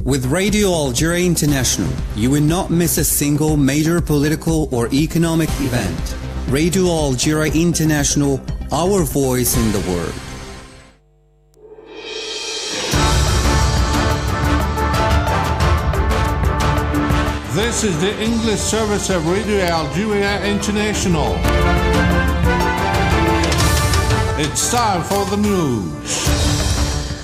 With Radio Algeria International, you will not miss a single major political or economic event. Radio Algeria International, our voice in the world. This is the English service of Radio Algeria International. It's time for the news.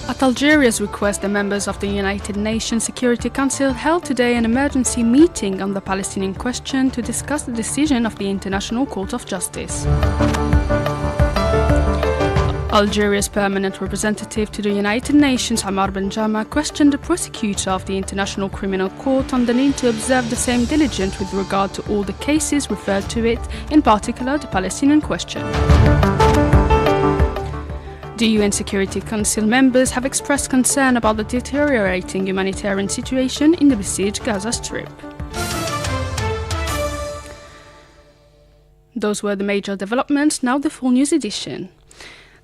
At Algeria's request, the members of the United Nations Security Council held today an emergency meeting on the Palestinian question to discuss the decision of the International Court of Justice. Algeria's permanent representative to the United Nations, Amar Benjama, questioned the prosecutor of the International Criminal Court on the need to observe the same diligence with regard to all the cases referred to it, in particular the Palestinian question. The UN Security Council members have expressed concern about the deteriorating humanitarian situation in the besieged Gaza Strip. Those were the major developments, now the full news edition.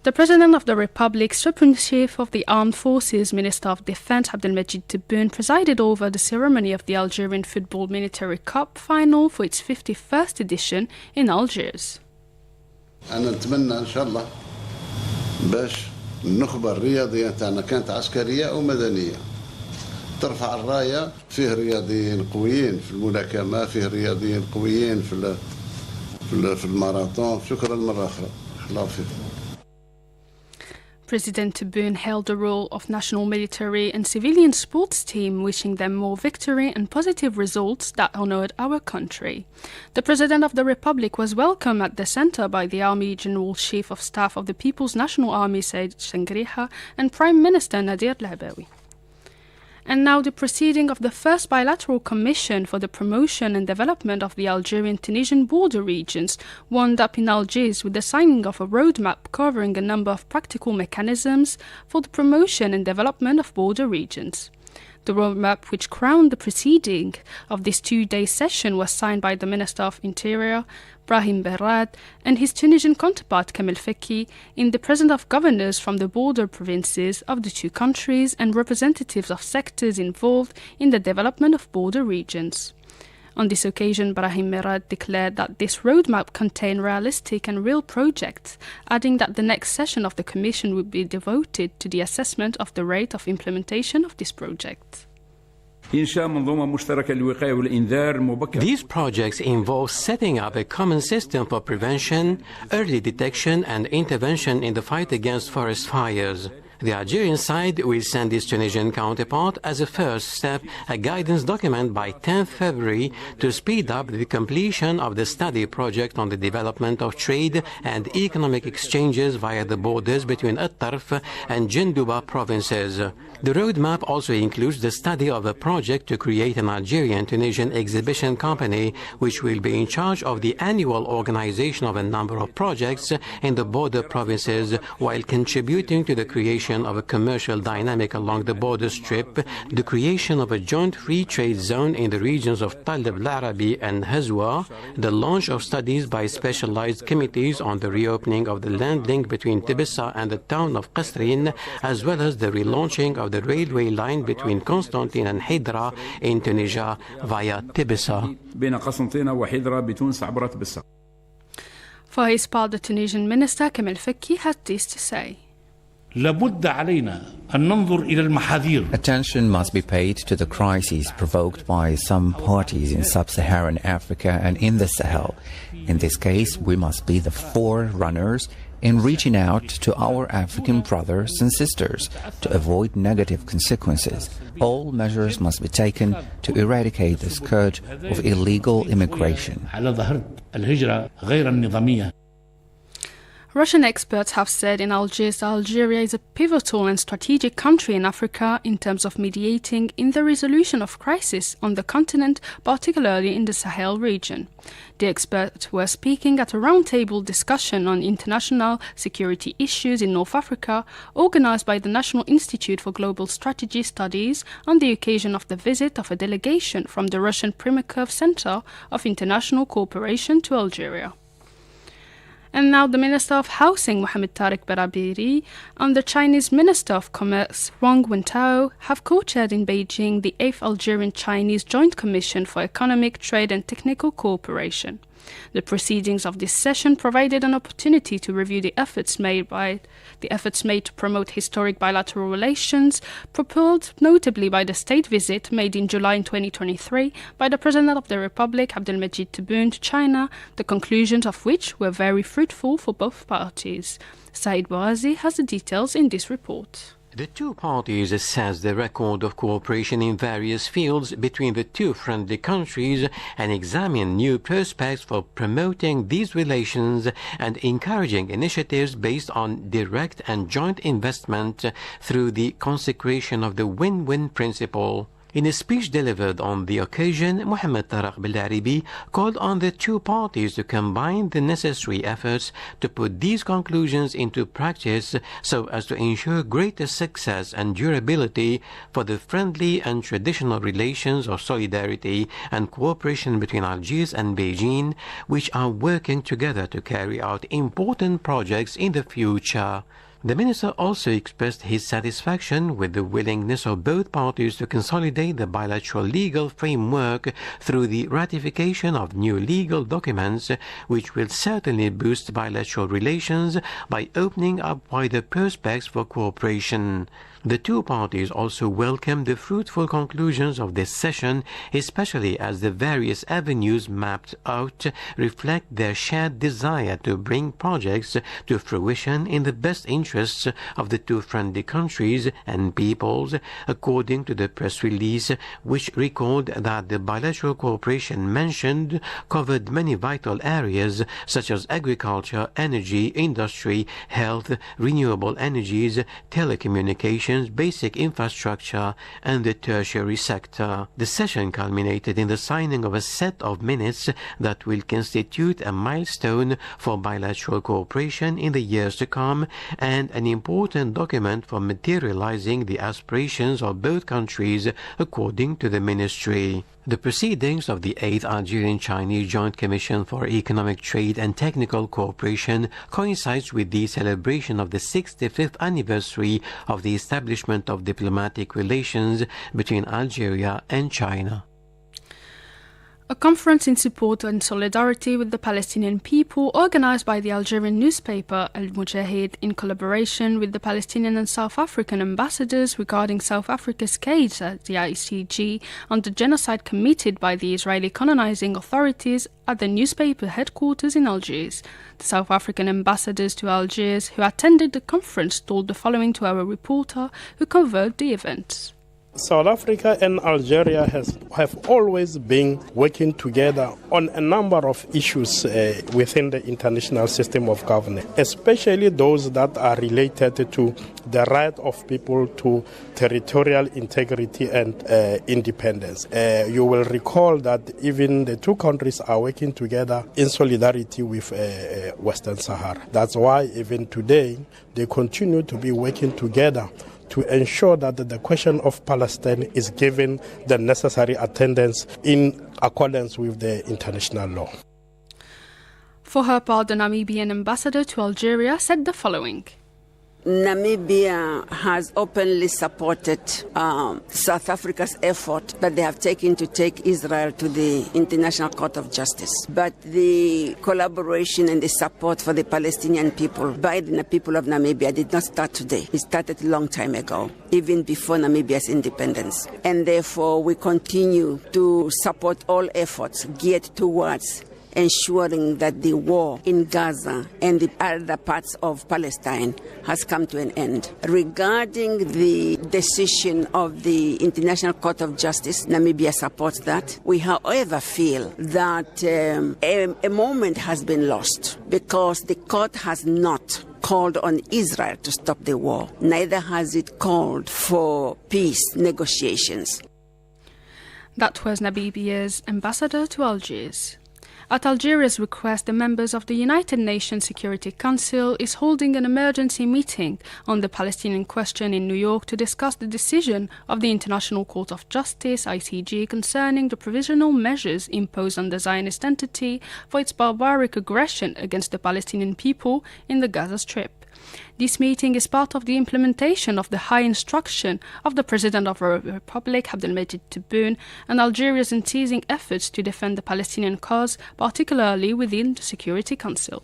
The President of the Republic, Supreme Chief of the Armed Forces, Minister of Defense Abdelmajid Tebboune presided over the ceremony of the Algerian Football Military Cup final for its 51st edition in Algiers. باش النخبة الرياضية تاعنا كانت عسكرية أو مدنية ترفع الراية. فيه رياضيين قويين في الملاكمة، فيه رياضيين قويين في الماراثون. شكرا مرة أخرى. الله يوفقكم. President Tebboune held the role of national military and civilian sports team, wishing them more victory and positive results that honored our country. The President of the Republic was welcomed at the center by the Army General Chief of Staff of the People's National Army, Said Shangriha, and Prime Minister Nadir Labawi. And now the proceeding of the first bilateral commission for the promotion and development of the Algerian-Tunisian border regions wound up in Algiers with the signing of a roadmap covering a number of practical mechanisms for the promotion and development of border regions. The roadmap, which crowned the proceeding of this two-day session, was signed by the Minister of Interior, Brahim Berrad, and his Tunisian counterpart, Kamel Feki, in the presence of governors from the border provinces of the two countries and representatives of sectors involved in the development of border regions. On this occasion, Brahim Berrad declared that this roadmap contained realistic and real projects, adding that the next session of the Commission would be devoted to the assessment of the rate of implementation of this project. These projects involve setting up a common system for prevention, early detection and intervention in the fight against forest fires. The Algerian side will send its Tunisian counterpart as a first step a guidance document by 10th February to speed up the completion of the study project on the development of trade and economic exchanges via the borders between At-Tarf and Jindouba provinces. The roadmap also includes the study of a project to create an Algerian-Tunisian exhibition company which will be in charge of the annual organization of a number of projects in the border provinces while contributing to the creation of a commercial dynamic along the border strip, the creation of a joint free trade zone in the regions of Talib al-Arabi and Hazwa, the launch of studies by specialized committees on the reopening of the land link between Tibissa and the town of Qasrin, as well as the relaunching of the railway line between Constantine and Hydra in Tunisia via Tibissa. For his part, the Tunisian minister Kamel Feki had this to say. Attention must be paid to the crises provoked by some parties in sub-Saharan Africa and in the Sahel. In this case, we must be the forerunners in reaching out to our African brothers and sisters to avoid negative consequences. All measures must be taken to eradicate the scourge of illegal immigration. Russian experts have said in Algiers that Algeria is a pivotal and strategic country in Africa in terms of mediating in the resolution of crises on the continent, particularly in the Sahel region. The experts were speaking at a roundtable discussion on international security issues in North Africa, organized by the National Institute for Global Strategy Studies on the occasion of the visit of a delegation from the Russian Primakov Center of International Cooperation to Algeria. And now the Minister of Housing, Mohamed Tariq Barabiri, and the Chinese Minister of Commerce, Wang Wentao, have co-chaired in Beijing the 8th Algerian-Chinese Joint Commission for Economic, Trade and Technical Cooperation. The proceedings of this session provided an opportunity to review the efforts made to promote historic bilateral relations, propelled notably by the state visit made in July 2023 by the President of the Republic, Abdelmajid Tebboune, to China, the conclusions of which were very fruitful for both parties. Said Bouazi has the details in this report. The two parties assess the record of cooperation in various fields between the two friendly countries and examine new prospects for promoting these relations and encouraging initiatives based on direct and joint investment through the consecration of the win-win principle. In a speech delivered on the occasion, Mohamed Tariq Barabiri called on the two parties to combine the necessary efforts to put these conclusions into practice so as to ensure greater success and durability for the friendly and traditional relations of solidarity and cooperation between Algiers and Beijing, which are working together to carry out important projects in the future. The minister also expressed his satisfaction with the willingness of both parties to consolidate the bilateral legal framework through the ratification of new legal documents, which will certainly boost bilateral relations by opening up wider prospects for cooperation. The two parties also welcomed the fruitful conclusions of this session, especially as the various avenues mapped out reflect their shared desire to bring projects to fruition in the best interests of the two friendly countries and peoples, according to the press release, which recalled that the bilateral cooperation mentioned covered many vital areas such as agriculture, energy, industry, health, renewable energies, telecommunications, basic infrastructure, and the tertiary sector. The session culminated in the signing of a set of minutes that will constitute a milestone for bilateral cooperation in the years to come and an important document for materializing the aspirations of both countries, according to the ministry. The proceedings of the 8th Algerian-Chinese Joint Commission for Economic, Trade and Technical Cooperation coincides with the celebration of the 65th anniversary of the establishment of diplomatic relations between Algeria and China. A conference in support and solidarity with the Palestinian people, organized by the Algerian newspaper Al Mujahid in collaboration with the Palestinian and South African ambassadors regarding South Africa's case at the ICG on the genocide committed by the Israeli colonizing authorities at the newspaper headquarters in Algiers. The South African ambassadors to Algiers who attended the conference told the following to our reporter who covered the event. South Africa and Algeria have always been working together on a number of issues within the international system of governance, especially those that are related to the right of people to territorial integrity and independence. You will recall that even the two countries are working together in solidarity with Western Sahara. That's why even today they continue to be working together to ensure that the question of Palestine is given the necessary attendance in accordance with the international law. For her part, the Namibian ambassador to Algeria said the following. Namibia has openly supported South Africa's effort that they have taken to take Israel to the International Court of Justice. But the collaboration and the support for the Palestinian people by the people of Namibia did not start today. It started a long time ago, even before Namibia's independence. And therefore, we continue to support all efforts geared towards ensuring that the war in Gaza and the other parts of Palestine has come to an end. Regarding the decision of the International Court of Justice, Namibia supports that. We, however, feel that a moment has been lost because the court has not called on Israel to stop the war. Neither has it called for peace negotiations. That was Namibia's ambassador to Algiers. At Algeria's request, the members of the United Nations Security Council is holding an emergency meeting on the Palestinian question in New York to discuss the decision of the International Court of Justice, ICJ, concerning the provisional measures imposed on the Zionist entity for its barbaric aggression against the Palestinian people in the Gaza Strip. This meeting is part of the implementation of the high instruction of the President of the Republic, Abdelmajid Tebboune, and Algeria's unceasing efforts to defend the Palestinian cause, particularly within the Security Council.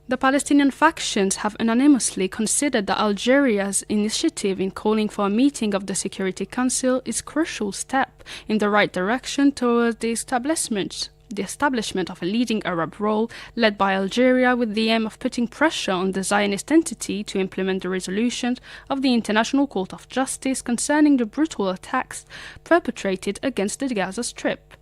The Palestinian factions have unanimously considered that Algeria's initiative in calling for a meeting of the Security Council is a crucial step in the right direction towards the establishment of a leading Arab role led by Algeria, with the aim of putting pressure on the Zionist entity to implement the resolutions of the International Court of Justice concerning the brutal attacks perpetrated against the Gaza Strip.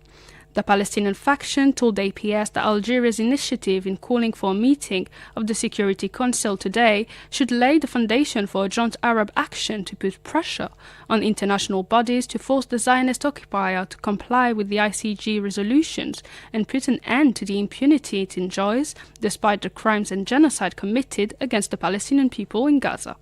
The Palestinian faction told APS that Algeria's initiative in calling for a meeting of the Security Council today should lay the foundation for a joint Arab action to put pressure on international bodies to force the Zionist occupier to comply with the ICJ resolutions and put an end to the impunity it enjoys despite the crimes and genocide committed against the Palestinian people in Gaza.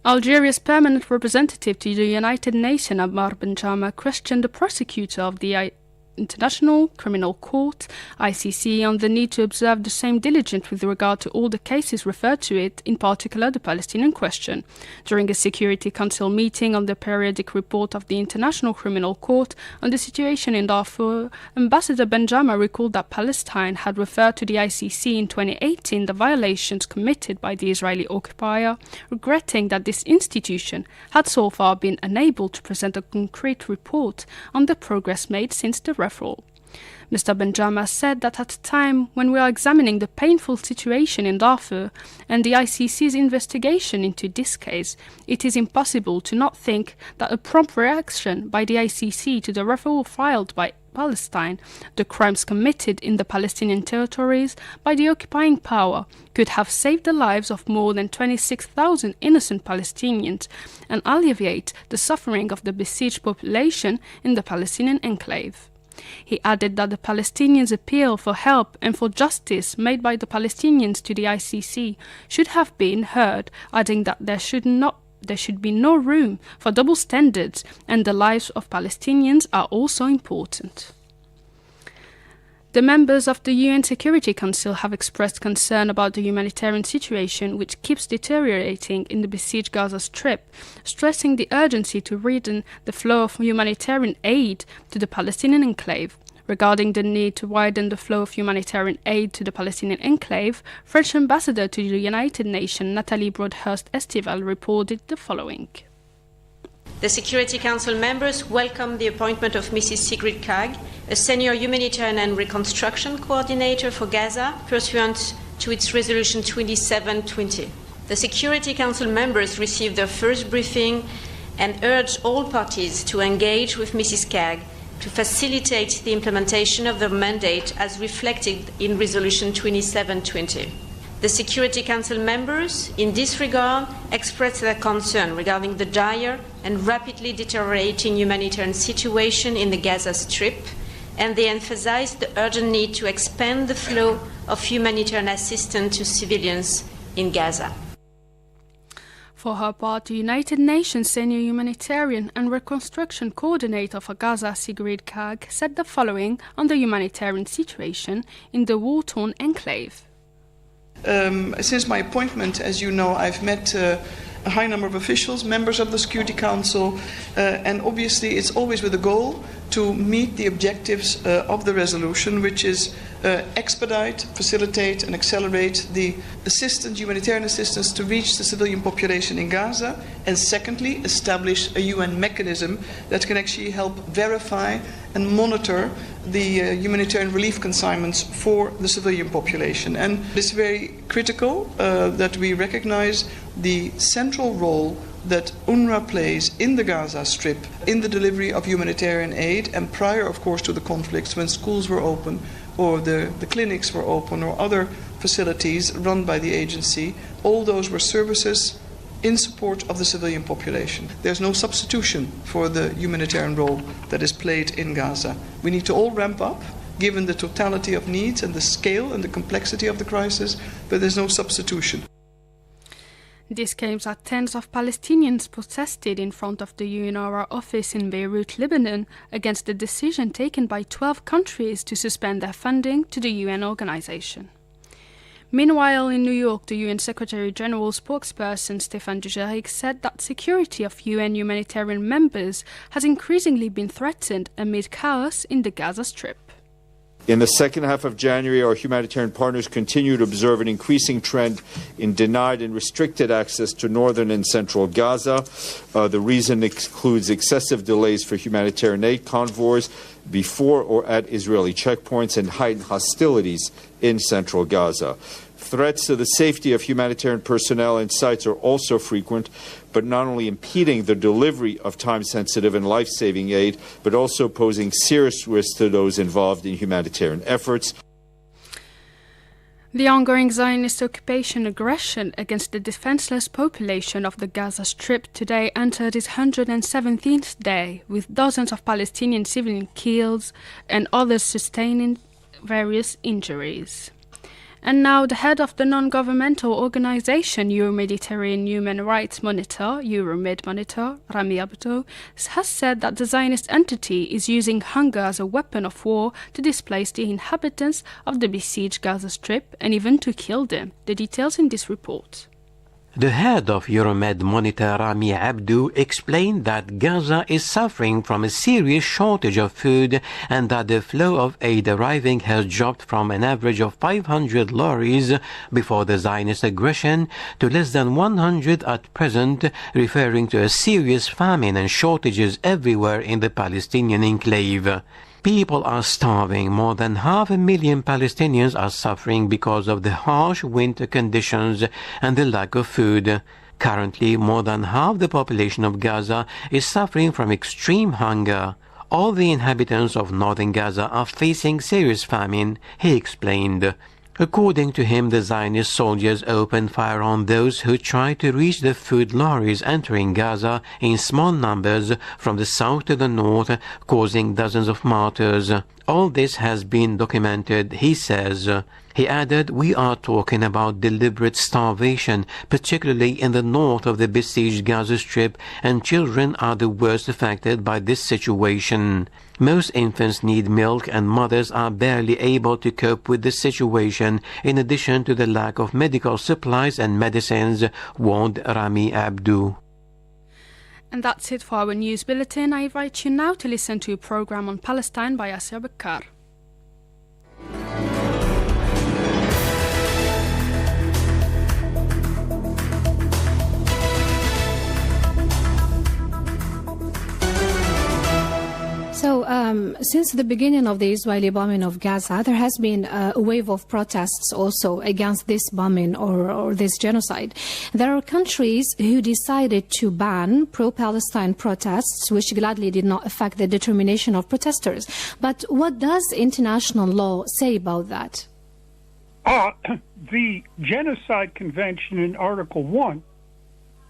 Algeria's permanent representative to the United Nations, Ammar Benjama, questioned the prosecutor of the International Criminal Court, ICC, on the need to observe the same diligence with regard to all the cases referred to it, in particular the Palestinian question. During a Security Council meeting on the periodic report of the International Criminal Court on the situation in Darfur, Ambassador Benjama recalled that Palestine had referred to the ICC in 2018 the violations committed by the Israeli occupier, regretting that this institution had so far been unable to present a concrete report on the progress made since the referral. Mr. Benjama said that at a time when we are examining the painful situation in Darfur and the ICC's investigation into this case, it is impossible to not think that a prompt reaction by the ICC to the referral filed by Palestine, the crimes committed in the Palestinian territories by the occupying power, could have saved the lives of more than 26,000 innocent Palestinians and alleviate the suffering of the besieged population in the Palestinian enclave. He added that the Palestinians' appeal for help and for justice made by the Palestinians to the ICC should have been heard, adding that there should be no room for double standards and the lives of Palestinians are also important. The members of the UN Security Council have expressed concern about the humanitarian situation which keeps deteriorating in the besieged Gaza Strip, stressing the urgency to redden the flow of humanitarian aid to the Palestinian enclave. Regarding the need to widen the flow of humanitarian aid to the Palestinian enclave, French Ambassador to the United Nations Nathalie Broadhurst-Estival reported the following. The Security Council members welcome the appointment of Mrs. Sigrid Kaag, a senior humanitarian and reconstruction coordinator for Gaza, pursuant to its Resolution 2720. The Security Council members received their first briefing and urged all parties to engage with Mrs. Kaag to facilitate the implementation of the mandate as reflected in Resolution 2720. The Security Council members, in this regard, expressed their concern regarding the dire and rapidly deteriorating humanitarian situation in the Gaza Strip, and they emphasized the urgent need to expand the flow of humanitarian assistance to civilians in Gaza. For her part, the United Nations Senior Humanitarian and Reconstruction Coordinator for Gaza, Sigrid Kaag, said the following on the humanitarian situation in the war-torn enclave. Since my appointment, as you know, I've met a high number of officials, members of the Security Council, and obviously it's always with a goal to meet the objectives of the resolution, which is expedite, facilitate and accelerate the humanitarian assistance to reach the civilian population in Gaza, and secondly, establish a UN mechanism that can actually help verify and monitor the humanitarian relief consignments for the civilian population. And it's very critical that we recognize the central role that UNRWA plays in the Gaza Strip in the delivery of humanitarian aid, and prior, of course, to the conflicts, when schools were open or the clinics were open or other facilities run by the agency, all those were services in support of the civilian population. There's no substitution for the humanitarian role that is played in Gaza. We need to all ramp up, given the totality of needs and the scale and the complexity of the crisis, but there's no substitution. This came as tens of Palestinians protested in front of the UNRWA office in Beirut, Lebanon, against the decision taken by 12 countries to suspend their funding to the UN organization. Meanwhile, in New York, the UN Secretary-General spokesperson Stéphane Dujarric said that security of UN humanitarian members has increasingly been threatened amid chaos in the Gaza Strip. In the second half of January, our humanitarian partners continue to observe an increasing trend in denied and restricted access to northern and central Gaza. The reason includes excessive delays for humanitarian aid convoys before or at Israeli checkpoints and heightened hostilities in central Gaza. Threats to the safety of humanitarian personnel and sites are also frequent, but not only impeding the delivery of time-sensitive and life-saving aid, but also posing serious risks to those involved in humanitarian efforts. The ongoing Zionist occupation aggression against the defenseless population of the Gaza Strip today entered its 117th day, with dozens of Palestinian civilians killed and others sustaining various injuries. And now the head of the non-governmental organization Euro-Mediterranean Human Rights Monitor, Euromed Monitor, Rami Abdo, has said that the Zionist entity is using hunger as a weapon of war to displace the inhabitants of the besieged Gaza Strip and even to kill them. The details in this report. The head of Euromed Monitor, Rami Abdo, explained that Gaza is suffering from a serious shortage of food and that the flow of aid arriving has dropped from an average of 500 lorries before the Zionist aggression to less than 100 at present, referring to a serious famine and shortages everywhere in the Palestinian enclave. People are starving. More than 500,000 Palestinians are suffering because of the harsh winter conditions and the lack of food. Currently, more than half the population of Gaza is suffering from extreme hunger. All the inhabitants of northern Gaza are facing serious famine, he explained. According to him, the Zionist soldiers opened fire on those who tried to reach the food lorries entering Gaza in small numbers from the south to the north, causing dozens of martyrs. All this has been documented, he says. He added, "We are talking about deliberate starvation, particularly in the north of the besieged Gaza Strip, and children are the worst affected by this situation. Most infants need milk and mothers are barely able to cope with the situation, in addition to the lack of medical supplies and medicines," warned Rami Abdo. And that's it for our news bulletin. I invite you now to listen to a program on Palestine by Asya Bakar. Since the beginning of the Israeli bombing of Gaza, there has been a wave of protests also against this bombing or this genocide. There are countries who decided to ban pro-Palestine protests, which gladly did not affect the determination of protesters. But what does international law say about that? The Genocide Convention in Article 1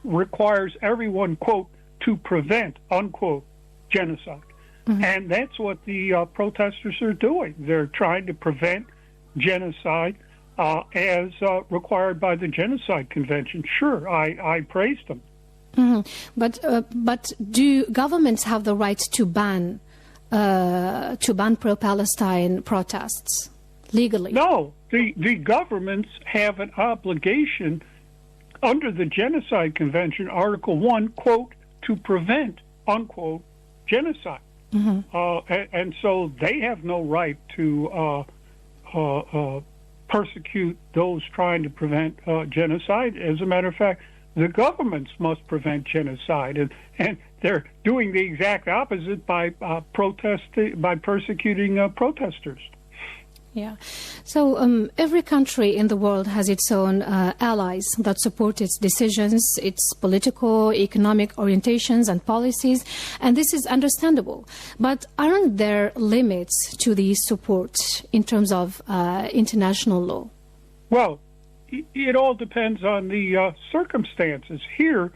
requires everyone, quote, to prevent, unquote, genocide. Mm-hmm. And that's what the protesters are doing. They're trying to prevent genocide as required by the Genocide Convention. Sure, I praise them. Mm-hmm. But do governments have the right to ban pro-Palestine protests legally? No, the governments have an obligation under the Genocide Convention, Article 1, quote, to prevent, unquote, genocide. Mm-hmm. And so they have no right to persecute those trying to prevent genocide. As a matter of fact, the governments must prevent genocide, and they're doing the exact opposite by persecuting protesters. Yeah. So every country in the world has its own allies that support its decisions, its political, economic orientations and policies, and this is understandable. But aren't there limits to the support in terms of international law? Well, it all depends on the circumstances. Here,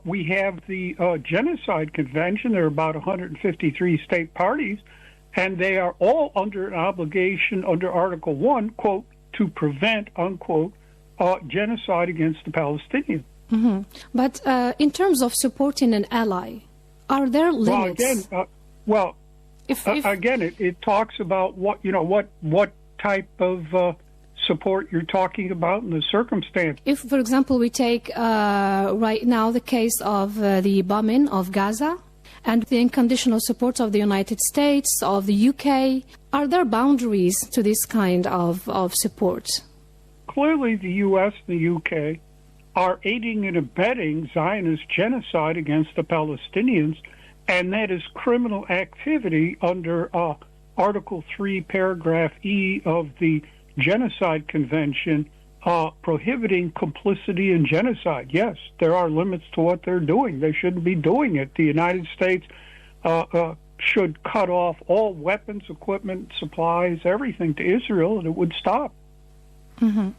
we have the Genocide Convention. There are about 153 state parties, and they are all under an obligation under Article 1, quote, to prevent, unquote, genocide against the Palestinians. Mm-hmm. But in terms of supporting an ally, are there limits? Again, it talks about what type of support you're talking about in the circumstance. If, for example, we take right now the case of the bombing of Gaza and the unconditional support of the United States, of the UK, are there boundaries to this kind of support? Clearly, the U.S. and the UK are aiding and abetting Zionist genocide against the Palestinians, and that is criminal activity under Article 3, Paragraph E of the Genocide Convention, prohibiting complicity in genocide. Yes, there are limits to what they're doing. They shouldn't be doing it. The United States should cut off all weapons, equipment, supplies, everything to Israel, and it would stop. Mm-hmm.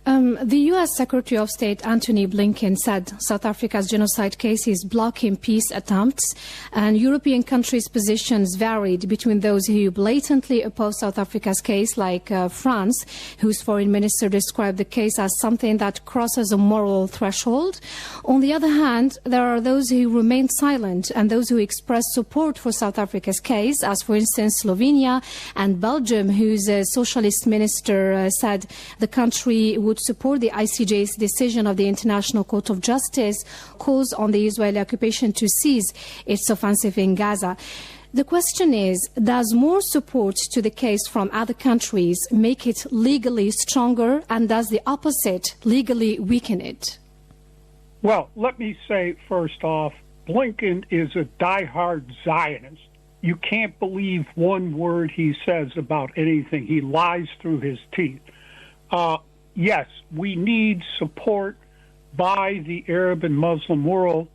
The U.S. Secretary of State Antony Blinken said South Africa's genocide case is blocking peace attempts, and European countries' positions varied between those who blatantly oppose South Africa's case, like France, whose foreign minister described the case as something that crosses a moral threshold. On the other hand, there are those who remain silent and those who express support for South Africa's case, as for instance Slovenia and Belgium, whose socialist minister said the country would support the ICJ's decision of the International Court of Justice, calls on the Israeli occupation to cease its offensive in Gaza. The question is, does more support to the case from other countries make it legally stronger, and does the opposite legally weaken it? Well, let me say first off, Blinken is a diehard Zionist. You can't believe one word he says about anything. He lies through his teeth. Yes, we need support by the Arab and Muslim world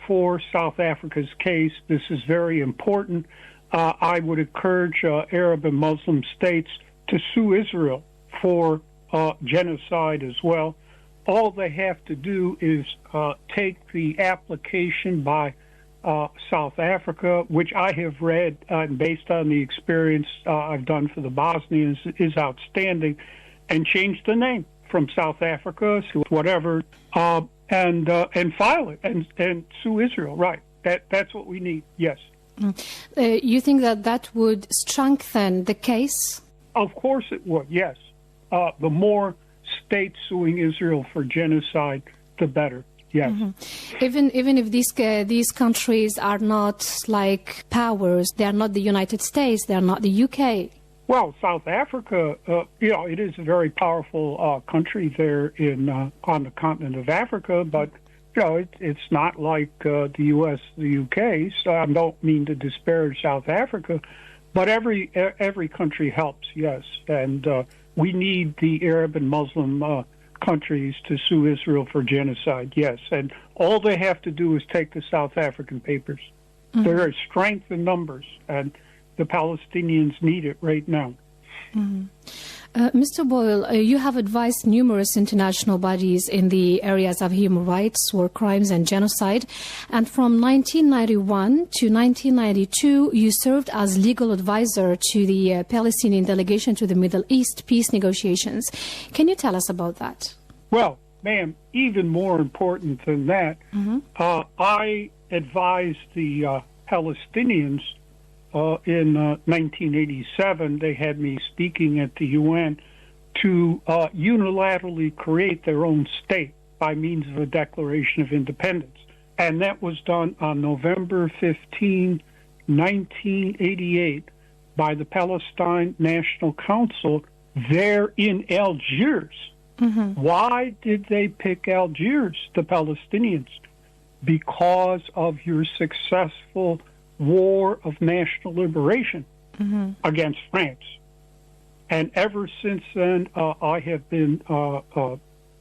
for South Africa's case. This is very important. I would encourage Arab and Muslim states to sue Israel for genocide as well. All they have to do is take the application by South Africa, which I have read, and based on the experience I've done for the Bosnians, is outstanding, and change the name from South Africa to whatever, and file it and sue Israel. Right. That's what we need. Yes. You think that would strengthen the case? Of course it would. Yes. The more states suing Israel for genocide, the better. Yes. Mm-hmm. Even if these countries are not like powers, they are not the United States, they are not the UK. Well, South Africa, it is a very powerful country there on the continent of Africa, but it's not like the U.S., the UK. So I don't mean to disparage South Africa, but every country helps, yes, and we need the Arab and Muslim countries to sue Israel for genocide, yes, and all they have to do is take the South African papers. Mm-hmm. There is strength in numbers, and the Palestinians need it right now. Mm-hmm. Mr. Boyle, you have advised numerous international bodies in the areas of human rights, war crimes and genocide. And from 1991 to 1992, you served as legal advisor to the Palestinian delegation to the Middle East peace negotiations. Can you tell us about that? Well, ma'am, even more important than that, I advised the Palestinians in 1987. They had me speaking at the UN to unilaterally create their own state by means of a declaration of independence. And that was done on November 15, 1988 by the Palestine National Council there in Algiers. Mm-hmm. Why did they pick Algiers, the Palestinians? Because of your successful war of national liberation against France. And ever since then, I have been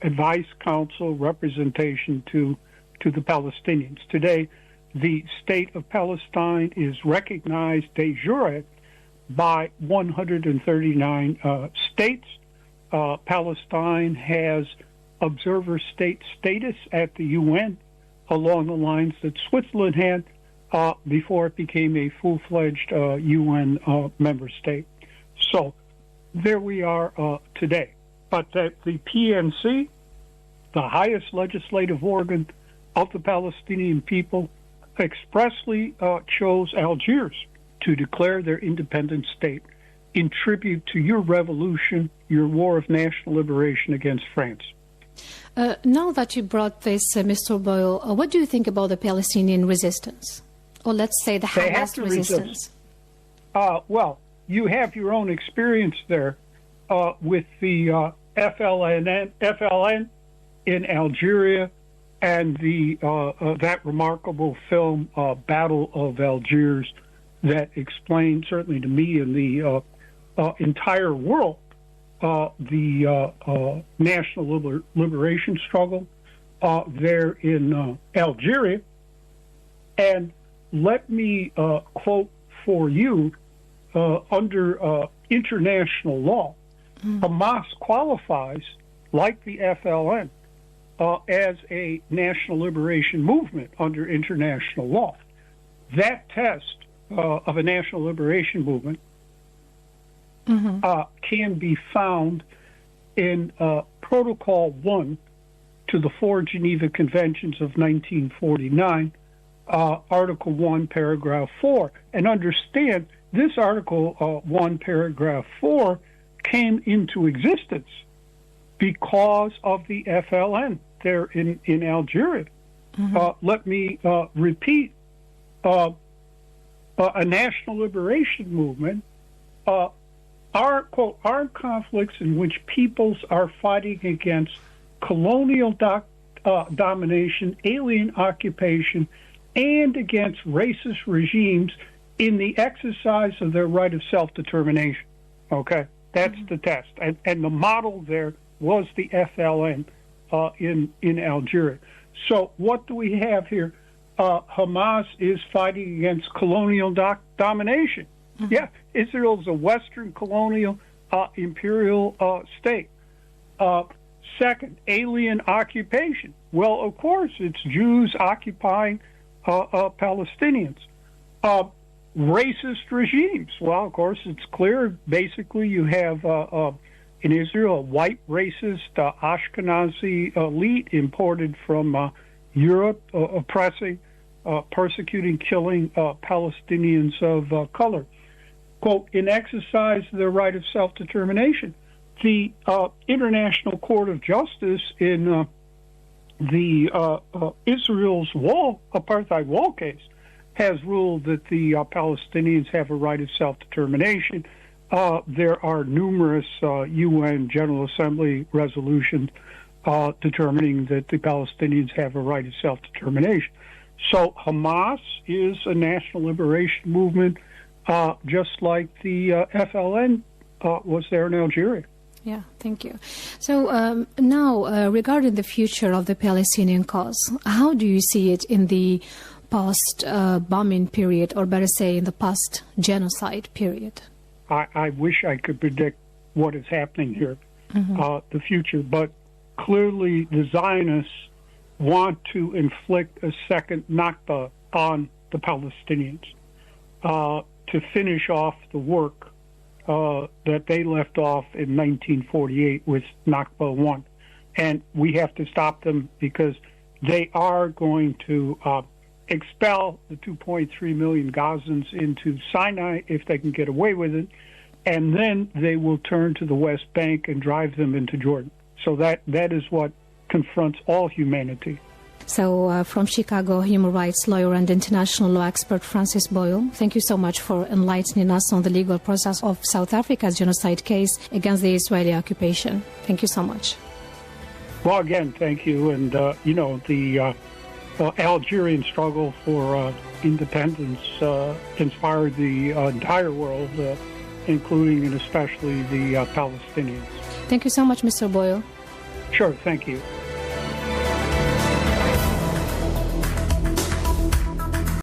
advice, counsel, representation to the Palestinians. Today, the state of Palestine is recognized de jure by 139 states, Palestine has observer state status at the UN along the lines that Switzerland had before it became a full-fledged UN member state. So there we are today. But that the PNC, the highest legislative organ of the Palestinian people, expressly chose Algiers to declare their independent state in tribute to your revolution, your war of national liberation against France. Now that you brought this, Mr. Boyle, what do you think about the Palestinian resistance? Or let's say the Hamas resistance? Well, you have your own experience there with the FLN in Algeria and the that remarkable film, Battle of Algiers, that explained, certainly to me and the entire world, the national liberation struggle there in Algeria. And let me quote for you, under international law, Hamas qualifies, like the FLN, as a national liberation movement under international law. That test of a national liberation movement can be found in Protocol 1 to the 4 Geneva Conventions of 1949, Article 1, Paragraph 4. And understand, this Article 1, Paragraph 4 came into existence because of the FLN there in Algeria. Let me repeat, a national liberation movement are, quote, armed conflicts in which peoples are fighting against colonial domination, alien occupation, and against racist regimes in the exercise of their right of self-determination. Okay? That's the test. And the model there was the FLN in Algeria. So what do we have here? Hamas is fighting against colonial domination. Yeah, Israel is a Western colonial imperial state. Second, alien occupation. Well, of course, it's Jews occupying Palestinians. Racist regimes. Well, of course, it's clear. Basically, you have in Israel a white racist Ashkenazi elite imported from Europe, oppressing, persecuting, killing Palestinians of color. Quote, in exercise of their right of self-determination. The International Court of Justice in the Israel's apartheid wall case has ruled that the Palestinians have a right of self-determination. There are numerous UN General Assembly resolutions determining that the Palestinians have a right of self-determination. So Hamas is a national liberation movement, just like the FLN was there in Algeria. Yeah, thank you. So now, regarding the future of the Palestinian cause, how do you see it in the post-bombing period, or better say, in the post-genocide period? I wish I could predict what is happening here, the future, but clearly the Zionists want to inflict a second Nakba on the Palestinians to finish off the work that they left off in 1948 with Nakba 1. And we have to stop them because they are going to expel the 2.3 million Gazans into Sinai if they can get away with it, and then they will turn to the West Bank and drive them into Jordan. So that is what confronts all humanity. So from Chicago, human rights lawyer and international law expert Francis Boyle, thank you so much for enlightening us on the legal process of South Africa's genocide case against the Israeli occupation. Thank you so much. Well, again, thank you. And, the Algerian struggle for independence inspired the entire world, including and especially the Palestinians. Thank you so much, Mr. Boyle. Sure, thank you.